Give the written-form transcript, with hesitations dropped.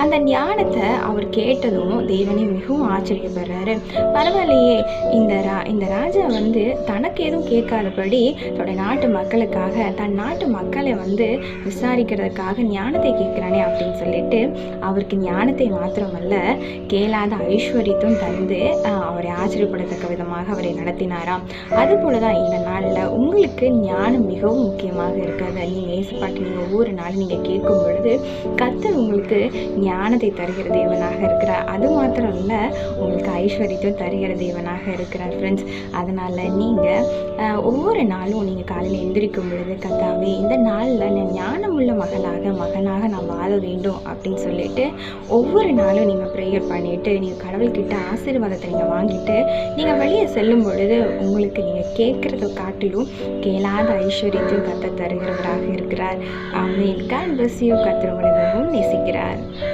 அந்த ஞானத்தை அவர் கேட்டதும் தேவனே மிகவும் ஆச்சரியப்படுறாரு. பரவாயில்லையே, இந்த ராஜா வந்து தனக்கு எதுவும் கேட்காதபடி தன்னுடைய நாட்டு மக்களுக்காக, தன் நாட்டு மக்களை வந்து விசாரிக்கிறதுக்காக ஞானத்தை கேட்குறானே அப்படின்னு சொல்லிட்டு அவருக்கு ஞானத்தை மாத்திரமல்ல, கேளாத ஐஸ்வர்யத்தும் தந்து அவரை ஆச்சரியப்படத்தக்க விதமாக அவரை நடத்தினாராம். அதுபோல தான் இந்த நாளில் உங்களுக்கு ஞானம் மிகவும் முக்கியமாக இருக்கிறது. நீங்கள் ஏசப்பாட்டு நீங்கள் ஒவ்வொரு நாளும் நீங்கள் கேட்கும் பொழுது கர்த்தர் உங்களுக்கு ஞானத்தை தருகிற தேவனாக இருக்கிறார். அது மாத்திரம் இல்லை, உங்களுக்கு ஐஸ்வர்யத்தையும் தருகிற தேவனாக இருக்கிறார் ஃப்ரெண்ட்ஸ். அதனால் நீங்கள் ஒவ்வொரு நாளும் நீங்கள் காலையில் எந்திரிக்கும் பொழுது, கர்த்தாவே இந்த நாளில் நான் ஞானமுள்ள மகனாக நான் வாழ வேண்டும் அப்படின்னு சொல்லிட்டு ஒவ்வொரு நாளும் நீங்கள் ப்ரேயர் பண்ணிவிட்டு நீங்கள் கடவுள்கிட்ட ஆசீர்வாதத்தை நீங்கள் வாங்கிட்டு நீங்கள் வெளியே செல்லும் பொழுது உங்களுக்கு நீங்கள் கேட்குறத காட்டிலும் கேளாத ஐஸ்வர்யத்தையும் கர்த்தர் தருகிறவராக இருக்கிறார். ஆமென். God bless you. கர்த்தர் உங்களை மிகவும் நேசிக்கிறார்.